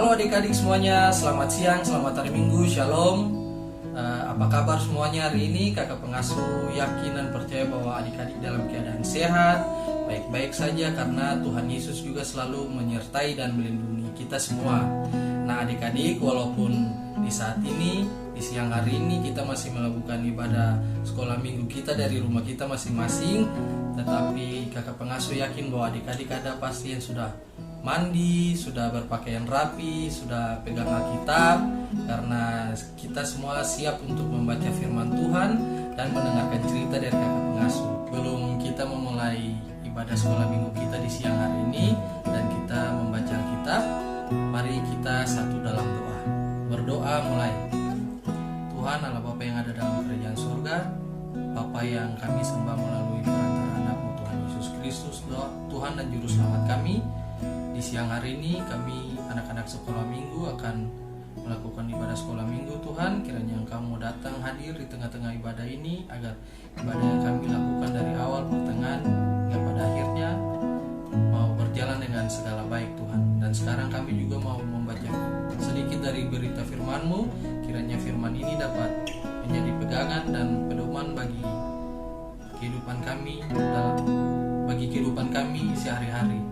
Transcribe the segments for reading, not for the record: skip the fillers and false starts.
Halo adik-adik semuanya, selamat siang, selamat hari Minggu, Shalom. Apa kabar semuanya hari ini? Kakak pengasuh yakin dan percaya bahwa adik-adik dalam keadaan sehat, baik-baik saja karena Tuhan Yesus juga selalu menyertai dan melindungi kita semua. Nah adik-adik, walaupun di saat ini, di siang hari ini kita masih melakukan ibadah sekolah minggu kita dari rumah kita masing-masing, tetapi kakak pengasuh yakin bahwa adik-adik ada pasti yang sudah mandi, sudah berpakaian rapi, sudah pegang Alkitab, karena kita semua siap untuk membaca firman Tuhan dan mendengarkan cerita dari kakak pengasuh. Belum kita memulai ibadah sekolah minggu kita di siang hari ini dan kita membaca Alkitab, mari kita satu dalam doa. Berdoa mulai. Tuhan Allah Bapa yang ada dalam kerajaan surga, Bapa yang kami sembah melalui perantara anak-Mu Tuhan Yesus Kristus, Tuhan dan Juru Selamat kami. Di siang hari ini kami anak-anak sekolah minggu akan melakukan ibadah sekolah minggu. Tuhan, kiranya Engkau mau datang hadir di tengah-tengah ibadah ini, agar ibadah yang kami lakukan dari awal, pertengahan, hingga pada akhirnya mau berjalan dengan segala baik Tuhan. Dan sekarang kami juga mau membaca sedikit dari berita firman-Mu. Kiranya firman ini dapat menjadi pegangan dan pedoman bagi kehidupan kami sehari-hari.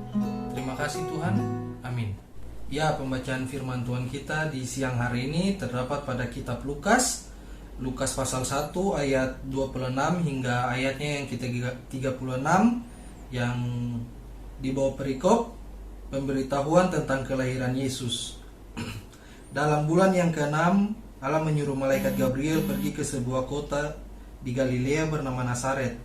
Terima kasih Tuhan, amin. Ya, pembacaan firman Tuhan kita di siang hari ini terdapat pada kitab Lukas pasal 1 ayat 26 hingga ayatnya yang ke-36, yang di bawah perikop pemberitahuan tentang kelahiran Yesus. Dalam bulan yang ke-6, Allah menyuruh malaikat Gabriel pergi ke sebuah kota di Galilea bernama Nazaret,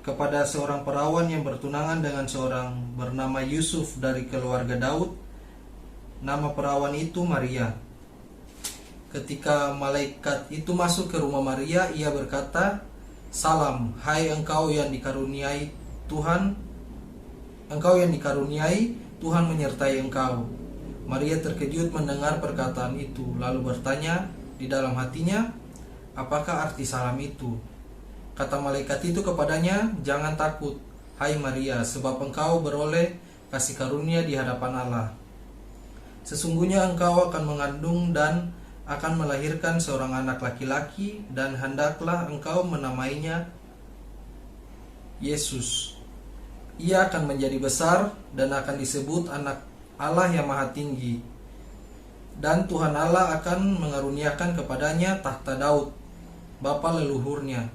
kepada seorang perawan yang bertunangan dengan seorang bernama Yusuf dari keluarga Daud. Nama perawan itu Maria. Ketika malaikat itu masuk ke rumah Maria, ia berkata, "Salam, hai engkau yang dikaruniai Tuhan. Tuhan menyertai engkau." Maria terkejut mendengar perkataan itu, lalu bertanya di dalam hatinya, "Apakah arti salam itu?" Kata malaikat itu kepadanya, "Jangan takut, hai Maria, sebab engkau beroleh kasih karunia di hadapan Allah. Sesungguhnya engkau akan mengandung dan akan melahirkan seorang anak laki-laki, dan hendaklah engkau menamainya Yesus. Ia akan menjadi besar dan akan disebut anak Allah yang Maha Tinggi. Dan Tuhan Allah akan mengaruniakan kepadanya tahta Daud, bapa leluhurnya.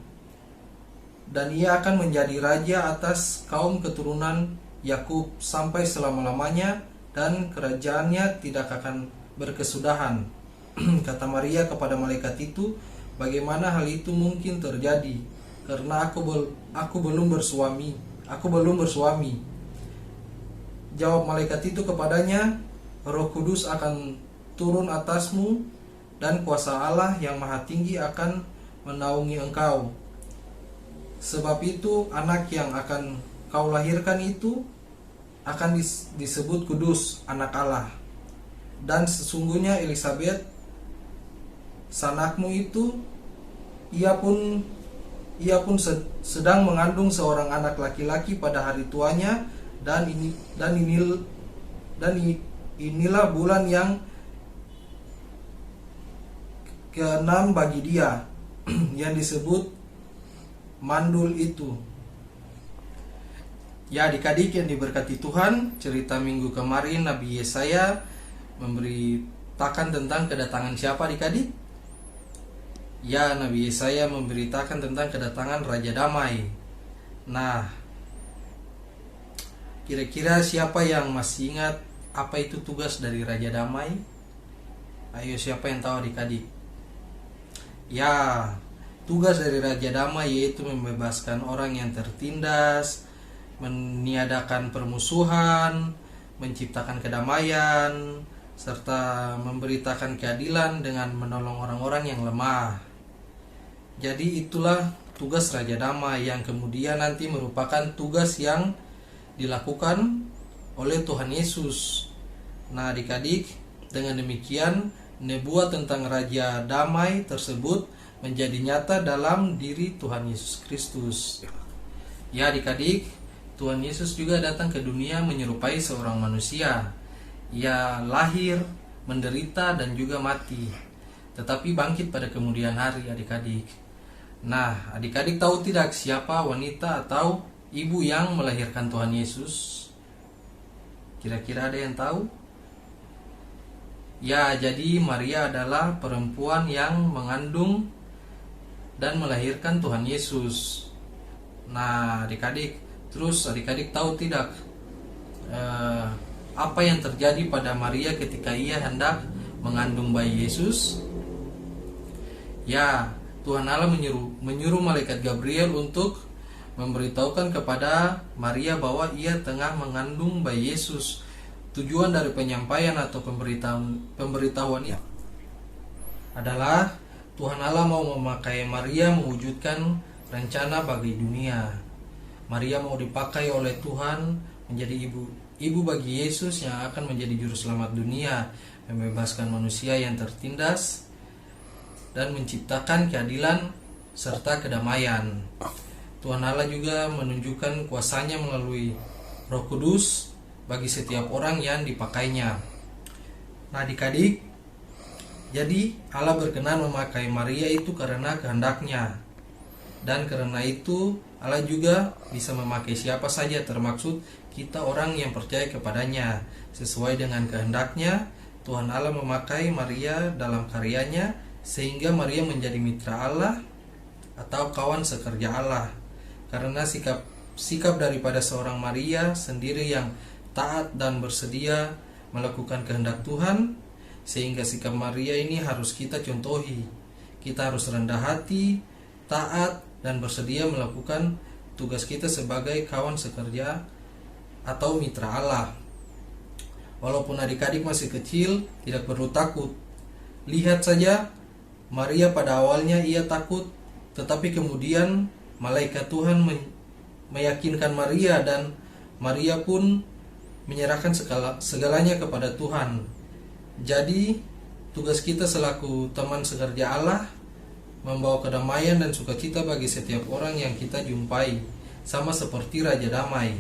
Dan ia akan menjadi raja atas kaum keturunan Yakub sampai selama-lamanya, dan kerajaannya tidak akan berkesudahan." Kata Maria kepada malaikat itu, "Bagaimana hal itu mungkin terjadi? Karena aku belum bersuami." Jawab malaikat itu kepadanya, "Roh Kudus akan turun atasmu, dan kuasa Allah yang Maha Tinggi akan menaungi engkau. Sebab itu anak yang akan kau lahirkan itu akan disebut kudus, anak Allah. Dan sesungguhnya Elisabet, sanakmu itu, ia pun sedang mengandung seorang anak laki-laki pada hari tuanya, dan inilah bulan yang ke-6 bagi dia, yang disebut mandul itu." Ya adik-adik yang diberkati Tuhan, cerita minggu kemarin Nabi Yesaya memberitakan tentang kedatangan siapa adik-adik? Ya, Nabi Yesaya memberitakan tentang kedatangan Raja Damai. Nah, kira-kira siapa yang masih ingat apa itu tugas dari Raja Damai? Ayo, siapa yang tahu adik-adik? Ya, tugas dari Raja Damai yaitu membebaskan orang yang tertindas, meniadakan permusuhan, menciptakan kedamaian, serta memberitakan keadilan dengan menolong orang-orang yang lemah. Jadi itulah tugas Raja Damai yang kemudian nanti merupakan tugas yang dilakukan oleh Tuhan Yesus. Nah adik-adik, dengan demikian nebuat tentang Raja Damai tersebut menjadi nyata dalam diri Tuhan Yesus Kristus. Ya adik-adik, Tuhan Yesus juga datang ke dunia menyerupai seorang manusia Ia lahir, menderita, dan juga mati, tetapi bangkit pada kemudian hari, adik-adik. Nah, adik-adik tahu tidak siapa wanita atau ibu yang melahirkan Tuhan Yesus? Kira-kira ada yang tahu? Ya, jadi Maria adalah perempuan yang mengandung dan melahirkan Tuhan Yesus. Nah, adik-adik, terus adik-adik tahu tidak apa yang terjadi pada Maria ketika ia hendak mengandung bayi Yesus? Ya, Tuhan Allah menyuruh malaikat Gabriel untuk memberitahukan kepada Maria bahwa ia tengah mengandung bayi Yesus. Tujuan dari penyampaian atau pemberitahuan ini adalah Tuhan Allah mau memakai Maria mewujudkan rencana bagi dunia. Maria mau dipakai oleh Tuhan menjadi ibu bagi Yesus yang akan menjadi juru selamat dunia, membebaskan manusia yang tertindas dan menciptakan keadilan serta kedamaian. Tuhan Allah juga menunjukkan kuasanya melalui Roh Kudus bagi setiap orang yang dipakainya. Nah, adik-adik, jadi Allah berkenan memakai Maria itu karena kehendaknya. Dan karena itu Allah juga bisa memakai siapa saja, termaksud kita orang yang percaya kepadanya. Sesuai dengan kehendaknya, Tuhan Allah memakai Maria dalam karyanya sehingga Maria menjadi mitra Allah atau kawan sekerja Allah. Karena sikap daripada seorang Maria sendiri yang taat dan bersedia melakukan kehendak Tuhan, sehingga sikap Maria ini harus kita contohi. Kita harus rendah hati, taat, dan bersedia melakukan tugas kita sebagai kawan sekerja atau mitra Allah. Walaupun adik-adik masih kecil, tidak perlu takut. Lihat saja, Maria pada awalnya ia takut, tetapi kemudian malaikat Tuhan meyakinkan Maria dan Maria pun menyerahkan segalanya kepada Tuhan. Jadi tugas kita selaku teman sekerja Allah membawa kedamaian dan sukacita bagi setiap orang yang kita jumpai, sama seperti Raja Damai,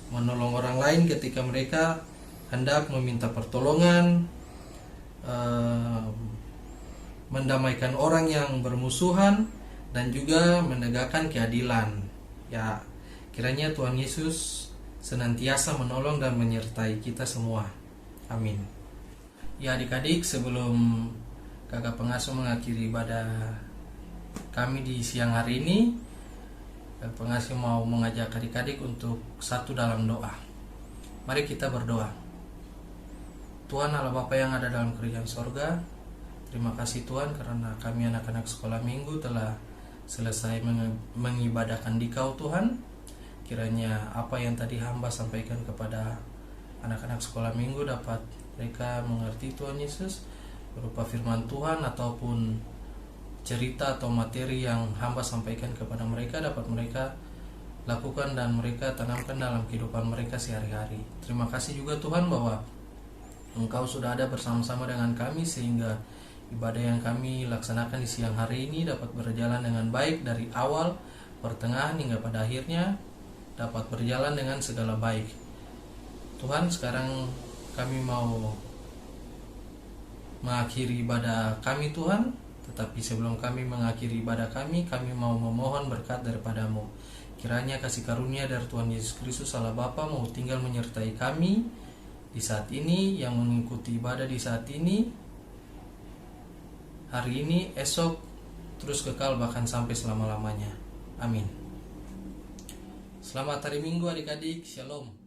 menolong orang lain ketika mereka hendak meminta pertolongan, mendamaikan orang yang bermusuhan, dan juga menegakkan keadilan. Ya, kiranya Tuhan Yesus senantiasa menolong dan menyertai kita semua. Amin. Ya, adik-adik, sebelum kakak pengasuh mengakhiri ibadah kami di siang hari ini, kakak pengasuh mau mengajak adik-adik untuk satu dalam doa. Mari kita berdoa. Tuhan Allah Bapa yang ada dalam kerajaan sorga, terima kasih Tuhan karena kami anak-anak sekolah minggu telah selesai mengibadahkan Dikau Tuhan. Kiranya apa yang tadi hamba sampaikan kepada anak-anak sekolah minggu dapat mereka mengerti Tuhan Yesus, berupa firman Tuhan ataupun cerita atau materi yang hamba sampaikan kepada mereka dapat mereka lakukan dan mereka tanamkan dalam kehidupan mereka sehari-hari. Terima kasih juga Tuhan bahwa Engkau sudah ada bersama-sama dengan kami sehingga ibadah yang kami laksanakan di siang hari ini dapat berjalan dengan baik dari awal, pertengahan hingga pada akhirnya dapat berjalan dengan segala baik. Tuhan, sekarang kami mau mengakhiri ibadah kami Tuhan, tetapi sebelum kami mengakhiri ibadah kami mau memohon berkat daripada-Mu. Kiranya kasih karunia dari Tuhan Yesus Kristus Allah Bapa mau tinggal menyertai kami di saat ini, yang mengikuti ibadah di saat ini, hari ini, esok, terus kekal bahkan sampai selama-lamanya. Amin. Selamat hari Minggu adik-adik. Shalom.